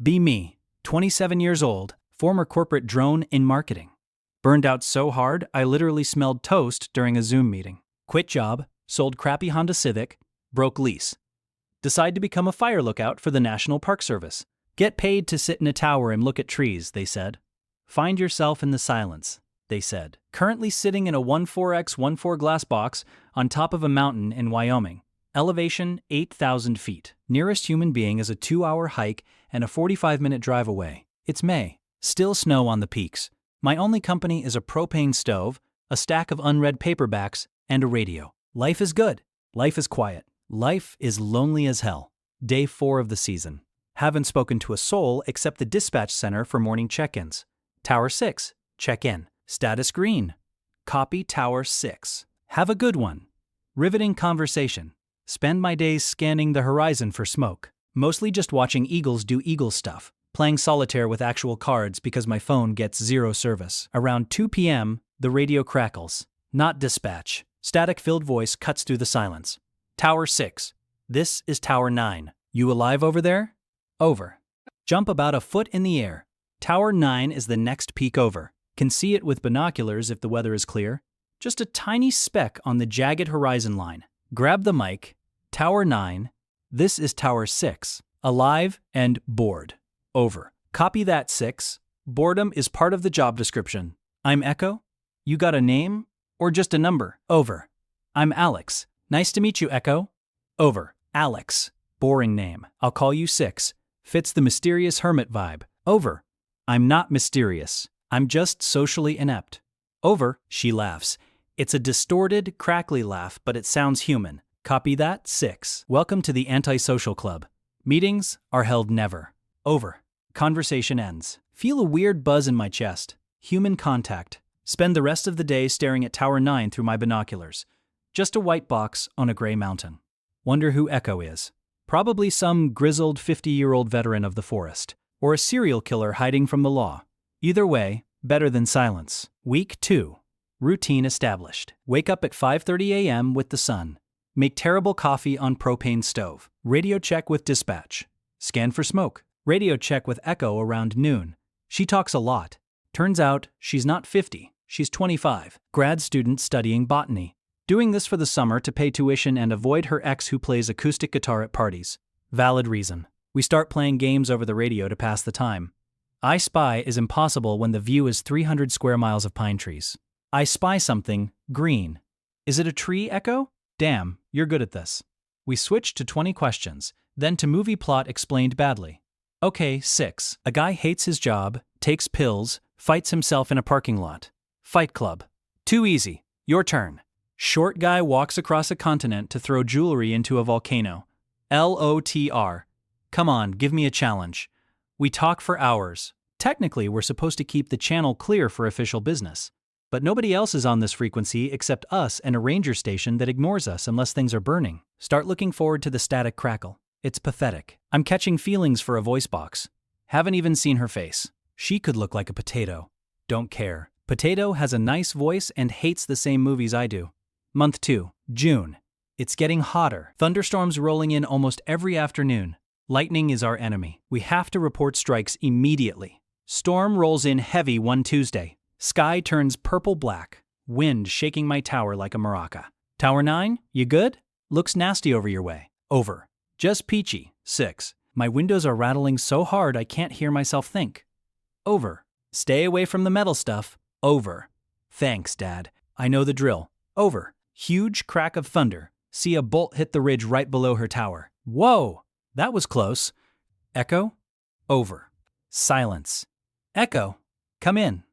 Be me, 27 years old, former corporate drone in marketing. Burned out so hard, I literally smelled toast during a Zoom meeting. Quit job, sold crappy Honda Civic, broke lease. Decide to become a fire lookout for the National Park Service. Get paid to sit in a tower and look at trees, they said. Find yourself in the silence, they said. Currently sitting in a 14x14 glass box on top of a mountain in Wyoming. Elevation 8,000 feet. Nearest human being is a 2-hour hike and a 45-minute drive away. It's May. Still snow on the peaks. My only company is a propane stove, a stack of unread paperbacks, and a radio. Life is good. Life is quiet. Life is lonely as hell. Day 4 of the season. Haven't spoken to a soul except the dispatch center for morning check-ins. Tower 6. Check in. Status green. Copy Tower 6. Have a good one. Riveting conversation. Spend my days scanning the horizon for smoke. Mostly just watching eagles do eagle stuff. Playing solitaire with actual cards because my phone gets zero service. Around 2 p.m., the radio crackles. Not dispatch. Static-filled voice cuts through the silence. Tower 6. This is Tower 9. You alive over there? Over. Jump about a foot in the air. Tower 9 is the next peak over. Can see it with binoculars if the weather is clear. Just a tiny speck on the jagged horizon line. Grab the mic. Tower 9. This is Tower 6. Alive and bored. Over. Copy that 6. Boredom is part of the job description. I'm Echo. You got a name? Or just a number? Over. I'm Alex. Nice to meet you, Echo. Over. Alex. Boring name. I'll call you 6. Fits the mysterious hermit vibe. Over. I'm not mysterious. I'm just socially inept. Over. She laughs. It's a distorted, crackly laugh, but it sounds human. Copy that 6. Welcome to the antisocial club. Meetings are held never. Over. Conversation ends. Feel a weird buzz in my chest. Human contact. Spend the rest of the day staring at Tower 9 through my binoculars. Just a white box on a gray mountain. Wonder who Echo is. Probably some grizzled 50-year-old veteran of the forest. Or a serial killer hiding from the law. Either way, better than silence. Week 2. Routine established. Wake up at 5:30 a.m. with the sun. Make terrible coffee on propane stove. Radio check with dispatch. Scan for smoke. Radio check with Echo around noon. She talks a lot. Turns out, she's not 50, she's 25. Grad student studying botany. Doing this for the summer to pay tuition and avoid her ex who plays acoustic guitar at parties. Valid reason. We start playing games over the radio to pass the time. I Spy is impossible when the view is 300 square miles of pine trees. I spy something, green. Is it a tree, Echo? Damn, you're good at this. We switch to 20 questions, then to movie plot explained badly. Okay, 6. A guy hates his job, takes pills, fights himself in a parking lot. Fight Club. Too easy. Your turn. Short guy walks across a continent to throw jewelry into a volcano. LOTR. Come on, give me a challenge. We talk for hours. Technically, we're supposed to keep the channel clear for official business. But nobody else is on this frequency except us and a ranger station that ignores us unless things are burning. Start looking forward to the static crackle. It's pathetic. I'm catching feelings for a voice box. Haven't even seen her face. She could look like a potato. Don't care. Potato has a nice voice and hates the same movies I do. Month 2. June. It's getting hotter. Thunderstorms rolling in almost every afternoon. Lightning is our enemy. We have to report strikes immediately. Storm rolls in heavy one Tuesday. Sky turns purple-black. Wind shaking my tower like a maraca. Tower 9, you good? Looks nasty over your way. Over. Just peachy. 6. My windows are rattling so hard I can't hear myself think. Over. Stay away from the metal stuff. Over. Thanks, Dad. I know the drill. Over. Huge crack of thunder. See a bolt hit the ridge right below her tower. Whoa! That was close. Echo? Over. Silence. Echo? Come in.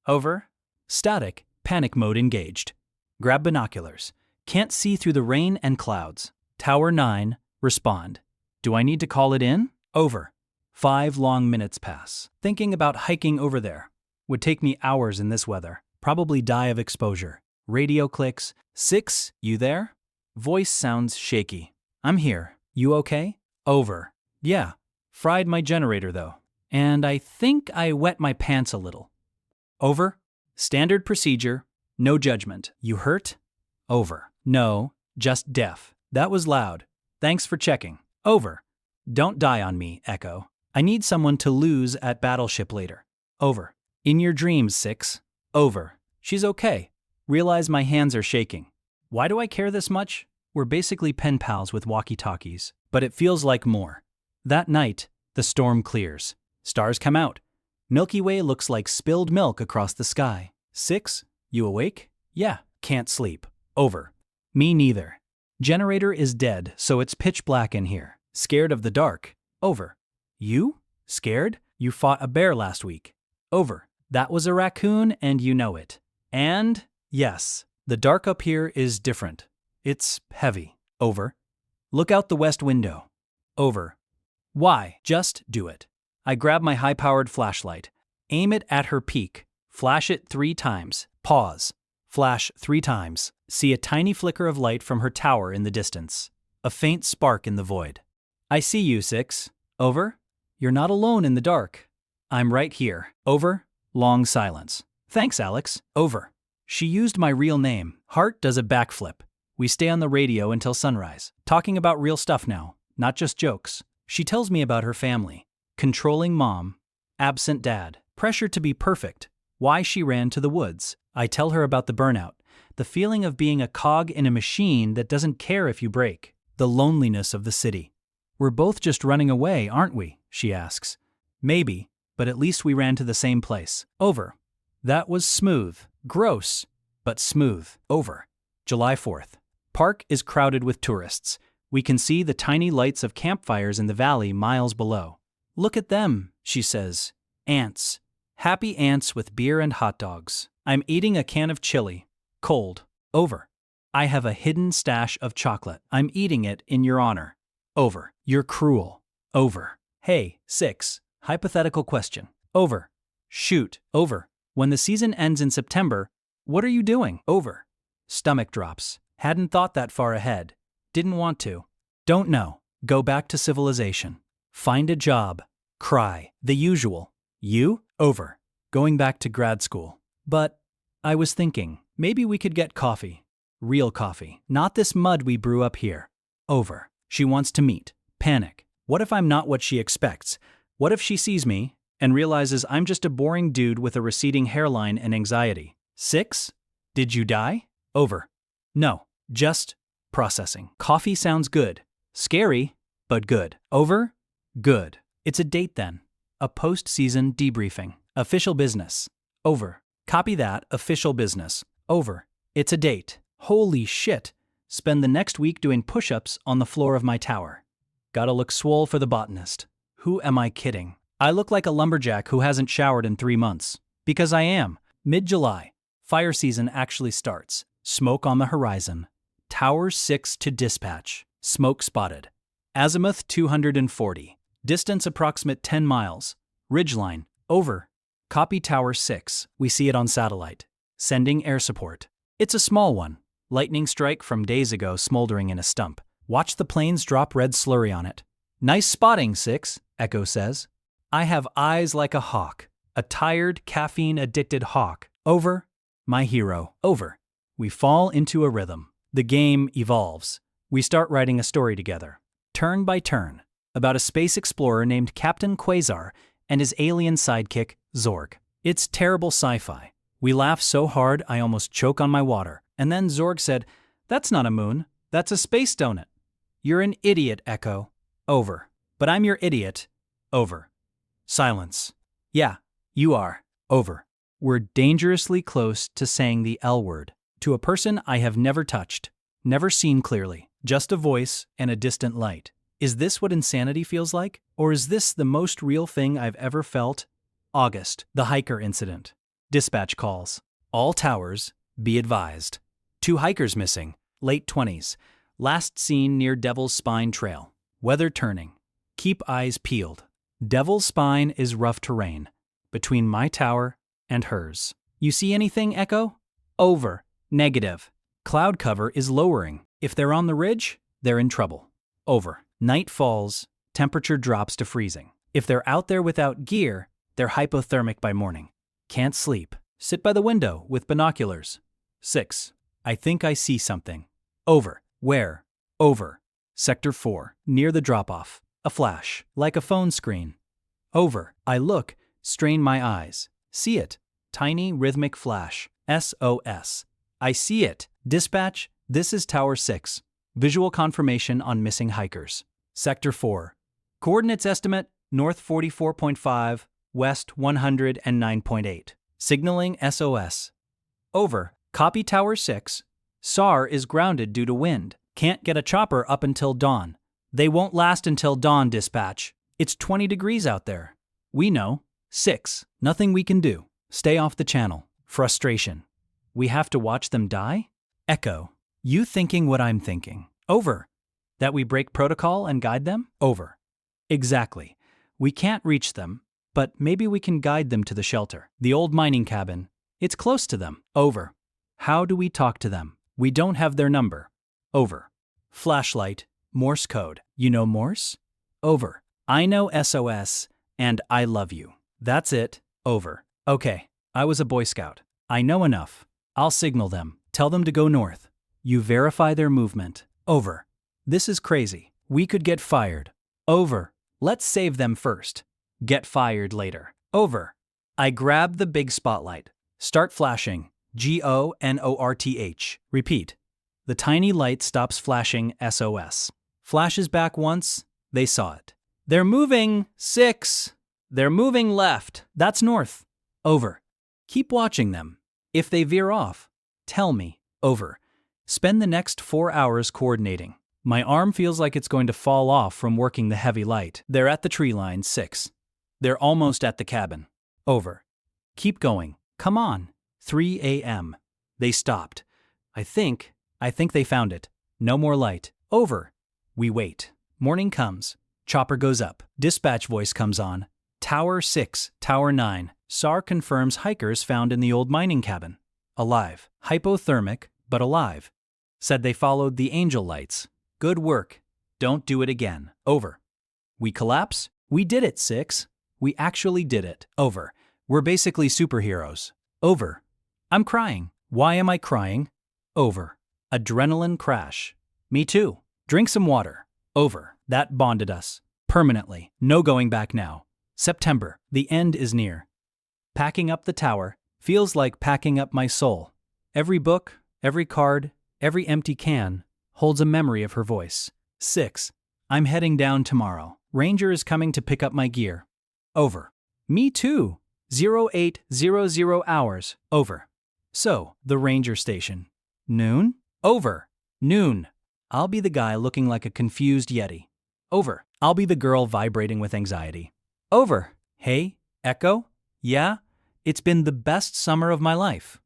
Over. Static. Panic mode engaged. Grab binoculars. Can't see through the rain and clouds. Tower 9. Respond. Do I need to call it in? Over. 5 long minutes pass. Thinking about hiking over there. Would take me hours in this weather. Probably die of exposure. Radio clicks. 6, you there? Voice sounds shaky. I'm here. You okay? Over. Yeah. Fried my generator though. And I think I wet my pants a little. Over. Standard procedure. No judgment. You hurt? Over. No, just deaf. That was loud. Thanks for checking. Over. Don't die on me, Echo. I need someone to lose at Battleship later. Over. In your dreams, 6. Over. She's okay. Realize my hands are shaking. Why do I care this much? We're basically pen pals with walkie-talkies, but it feels like more. That night, the storm clears. Stars come out. Milky Way looks like spilled milk across the sky. 6. You awake? Yeah. Can't sleep. Over. Me neither. Generator is dead, so it's pitch black in here. Scared of the dark. Over. You? Scared? You fought a bear last week. Over. That was a raccoon and you know it. And, yes, the dark up here is different. It's heavy. Over. Look out the west window. Over. Why? Just do it. I grab my high-powered flashlight. Aim it at her peak. Flash it 3 times. Pause. Flash 3 times. See a tiny flicker of light from her tower in the distance. A faint spark in the void. I see you, 6. Over. You're not alone in the dark. I'm right here. Over. Long silence. Thanks, Alex. Over. She used my real name. Hart does a backflip. We stay on the radio until sunrise, talking about real stuff now, not just jokes. She tells me about her family. Controlling mom. Absent dad. Pressure to be perfect. Why she ran to the woods. I tell her about the burnout. The feeling of being a cog in a machine that doesn't care if you break. The loneliness of the city. We're both just running away, aren't we? She asks. Maybe, but at least we ran to the same place. Over. That was smooth. Gross, but smooth. Over. July 4th. Park is crowded with tourists. We can see the tiny lights of campfires in the valley miles below. Look at them, she says. Ants. Happy ants with beer and hot dogs. I'm eating a can of chili. Cold. Over. I have a hidden stash of chocolate. I'm eating it in your honor. Over. You're cruel. Over. Hey, 6. Hypothetical question. Over. Shoot. Over. When the season ends in September, what are you doing? Over. Stomach drops. Hadn't thought that far ahead. Didn't want to. Don't know. Go back to civilization. Find a job. Cry. The usual. You? Over. Going back to grad school. But I was thinking, maybe we could get coffee. Real coffee. Not this mud we brew up here. Over. She wants to meet. Panic. What if I'm not what she expects? What if she sees me and realizes I'm just a boring dude with a receding hairline and anxiety? 6. Did you die? Over. No. Just processing. Coffee sounds good. Scary, but good. Over? Good. It's a date then. A post-season debriefing. Official business. Over. Copy that. Official business. Over. It's a date. Holy shit. Spend the next week doing push-ups on the floor of my tower. Gotta look swole for the botanist. Who am I kidding? I look like a lumberjack who hasn't showered in 3 months. Because I am. Mid-July. Fire season actually starts. Smoke on the horizon. Tower 6 to dispatch. Smoke spotted. Azimuth 240. Distance approximate 10 miles. Ridgeline. Over. Copy Tower 6. We see it on satellite. Sending air support. It's a small one. Lightning strike from days ago smoldering in a stump. Watch the planes drop red slurry on it. Nice spotting, 6, Echo says. I have eyes like a hawk. A tired, caffeine-addicted hawk. Over. My hero. Over. We fall into a rhythm. The game evolves. We start writing a story together. Turn by turn. About a space explorer named Captain Quasar and his alien sidekick, Zorg. It's terrible sci-fi. We laugh so hard I almost choke on my water. And then Zorg said, "That's not a moon. That's a space donut." You're an idiot, Echo. Over. But I'm your idiot. Over. Silence. Yeah, you are. Over. We're dangerously close to saying the L word. To a person I have never touched. Never seen clearly. Just a voice and a distant light. Is this what insanity feels like? Or is this the most real thing I've ever felt? August. The hiker incident. Dispatch calls. All towers, be advised. 2 hikers missing. Late 20s. Last seen near Devil's Spine Trail. Weather turning. Keep eyes peeled. Devil's Spine is rough terrain. Between my tower and hers. You see anything, Echo? Over. Negative. Cloud cover is lowering. If they're on the ridge, they're in trouble. Over. Night falls. Temperature drops to freezing. If they're out there without gear, they're hypothermic by morning. Can't sleep. Sit by the window with binoculars. 6. I think I see something. Over. Where? Over. Sector 4. Near the drop-off. A flash. Like a phone screen. Over. I look, strain my eyes. See it. Tiny rhythmic flash. SOS. I see it. Dispatch, this is Tower 6. Visual confirmation on missing hikers. Sector 4. Coordinates estimate, north 44.5, west 109.8. Signaling SOS. Over. Copy Tower 6. SAR is grounded due to wind. Can't get a chopper up until dawn. They won't last until dawn, dispatch. It's 20 degrees out there. We know. 6. Nothing we can do. Stay off the channel. Frustration. We have to watch them die? Echo. You thinking what I'm thinking. Over. That we break protocol and guide them? Over. Exactly. We can't reach them, but maybe we can guide them to the shelter. The old mining cabin. It's close to them. Over. How do we talk to them? We don't have their number. Over. Flashlight. Morse code. You know Morse? Over. I know SOS, and I love you. That's it. Over. Okay. I was a Boy Scout. I know enough. I'll signal them. Tell them to go north. You verify their movement. Over. This is crazy. We could get fired. Over. Let's save them first. Get fired later. Over. I grab the big spotlight. Start flashing. GONORTH. Repeat. The tiny light stops flashing SOS. Flashes back once. They saw it. They're moving. 6. They're moving left. That's north. Over. Keep watching them. If they veer off, tell me. Over. Spend the next 4 hours coordinating. My arm feels like it's going to fall off from working the heavy light. They're at the tree line. 6. They're almost at the cabin. Over. Keep going. Come on. 3 a.m. They stopped. I think they found it. No more light. Over. We wait. Morning comes. Chopper goes up. Dispatch voice comes on. Tower 6, Tower 9. SAR confirms hikers found in the old mining cabin. Alive. Hypothermic, but alive. Said they followed the angel lights. Good work. Don't do it again. Over. We collapse? We did it, 6. We actually did it. Over. We're basically superheroes. Over. I'm crying. Why am I crying? Over. Adrenaline crash. Me too. Drink some water. Over. That bonded us. Permanently. No going back now. September. The end is near. Packing up the tower feels like packing up my soul. Every book, every card, every empty can holds a memory of her voice. 6. I'm heading down tomorrow. Ranger is coming to pick up my gear. Over. Me too. 0800 hours. Over. So, the ranger station. Noon? Over. Noon. I'll be the guy looking like a confused Yeti. Over. I'll be the girl vibrating with anxiety. Over. Hey, Echo? Yeah? It's been the best summer of my life.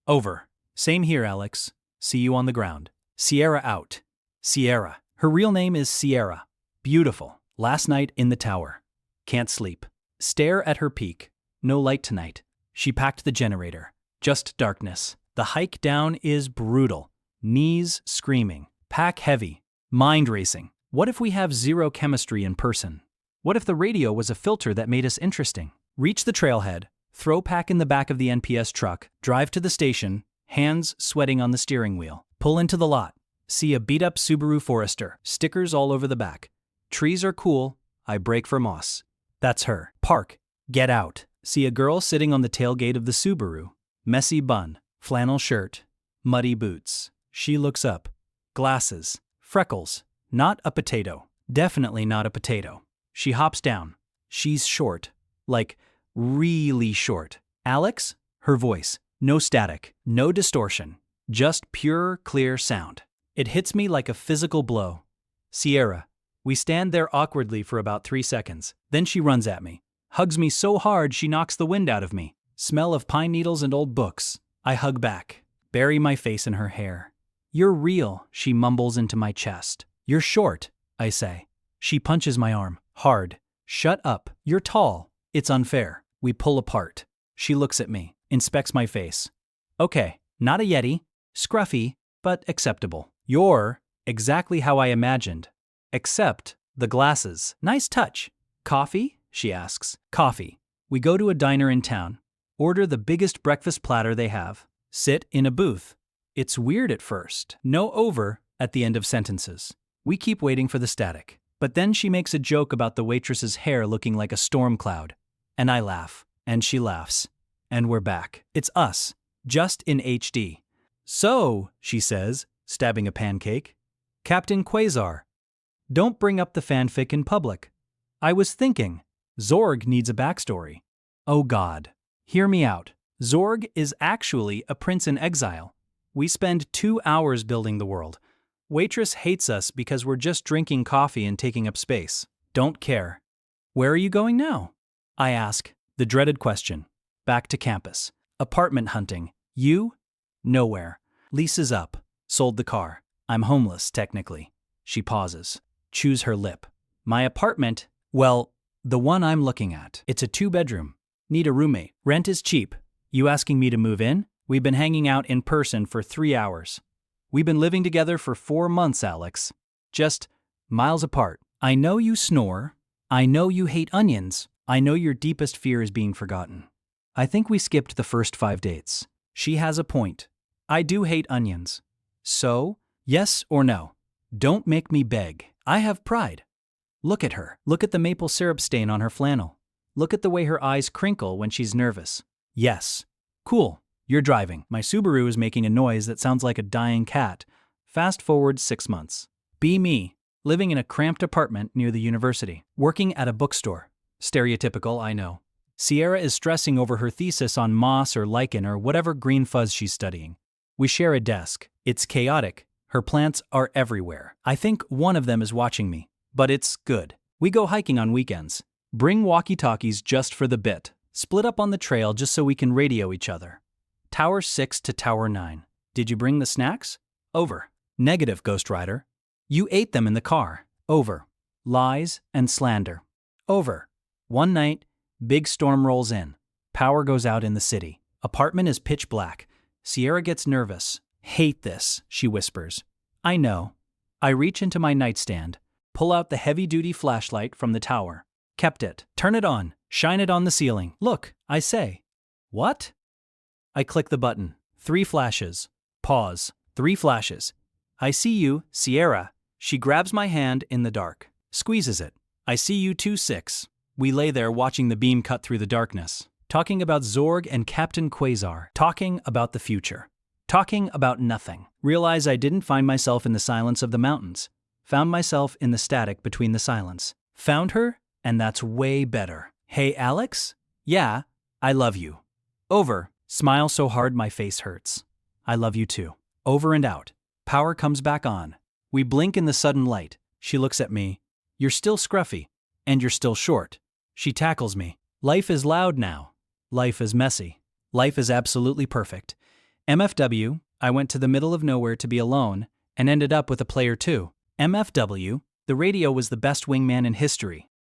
Over. Same here, Alex. See you on the ground. Sierra out. Sierra. Her real name is Sierra. Beautiful. Last night in the tower. Can't sleep. Stare at her peak. No light tonight. She packed the generator. Just darkness. The hike down is brutal. Knees screaming. Pack heavy. Mind racing. What if we have zero chemistry in person? What if the radio was a filter that made us interesting? Reach the trailhead. Throw pack in the back of the NPS truck. Drive to the station. Hands sweating on the steering wheel. Pull into the lot. See a beat-up Subaru Forester. Stickers all over the back. Trees are cool. I brake for moss. That's her. Park. Get out. See a girl sitting on the tailgate of the Subaru. Messy bun. Flannel shirt. Muddy boots. She looks up. Glasses. Freckles. Not a potato. Definitely not a potato. She hops down. She's short. Like, really short. Alex? Her voice. No static. No distortion. Just pure, clear sound. It hits me like a physical blow. Sierra. We stand there awkwardly for about 3 seconds. Then she runs at me. Hugs me so hard she knocks the wind out of me. Smell of pine needles and old books. I hug back. Bury my face in her hair. You're real, she mumbles into my chest. You're short, I say. She punches my arm. Hard. Shut up. You're tall. It's unfair. We pull apart. She looks at me. Inspects my face. Okay, not a Yeti. Scruffy, but acceptable. You're exactly how I imagined. Except the glasses. Nice touch. Coffee? She asks. Coffee. We go to a diner in town. Order the biggest breakfast platter they have. Sit in a booth. It's weird at first. No over at the end of sentences. We keep waiting for the static. But then she makes a joke about the waitress's hair looking like a storm cloud. And I laugh. And she laughs. And we're back. It's us. Just in HD. So, she says, stabbing a pancake. Captain Quasar. Don't bring up the fanfic in public. I was thinking, Zorg needs a backstory. Oh God. Hear me out. Zorg is actually a prince in exile. We spend 2 hours building the world. Waitress hates us because we're just drinking coffee and taking up space. Don't care. Where are you going now? I ask, the dreaded question. Back to campus. Apartment hunting. You? Nowhere. Lease is up. Sold the car. I'm homeless, technically. She pauses. Chews her lip. My apartment? Well, the one I'm looking at. It's a 2-bedroom. Need a roommate. Rent is cheap. You asking me to move in? We've been hanging out in person for 3 hours. We've been living together for 4 months, Alex. Just miles apart. I know you snore. I know you hate onions. I know your deepest fear is being forgotten. I think we skipped the first 5 dates. She has a point. I do hate onions. So, yes or no? Don't make me beg. I have pride. Look at her. Look at the maple syrup stain on her flannel. Look at the way her eyes crinkle when she's nervous. Yes. Cool. You're driving. My Subaru is making a noise that sounds like a dying cat. Fast forward 6 months. Be me, living in a cramped apartment near the university. Working at a bookstore. Stereotypical, I know. Sierra is stressing over her thesis on moss or lichen or whatever green fuzz she's studying. We share a desk. It's chaotic. Her plants are everywhere. I think one of them is watching me, but it's good. We go hiking on weekends. Bring walkie-talkies just for the bit. Split up on the trail just so we can radio each other. Tower 6 to Tower 9. Did you bring the snacks? Over. Negative, Ghost Rider. You ate them in the car. Over. Lies and slander. Over. One night, big storm rolls in. Power goes out in the city. Apartment is pitch black. Sierra gets nervous. Hate this, she whispers. I know. I reach into my nightstand, pull out the heavy-duty flashlight from the tower. Kept it. Turn it on. Shine it on the ceiling. Look, I say. What? I click the button. 3 flashes. Pause. 3 flashes. I see you, Sierra. She grabs my hand in the dark. Squeezes it. I see you too, 6. We lay there watching the beam cut through the darkness. Talking about Zorg and Captain Quasar. Talking about the future. Talking about nothing. Realize I didn't find myself in the silence of the mountains. Found myself in the static between the silence. Found her, and that's way better. Hey, Alex? Yeah, I love you. Over. Smile so hard my face hurts. I love you too. Over and out. Power comes back on. We blink in the sudden light. She looks at me. You're still scruffy. And you're still short. She tackles me. Life is loud now. Life is messy. Life is absolutely perfect. MFW, I went to the middle of nowhere to be alone, and ended up with a player 2. MFW, the radio was the best wingman in history.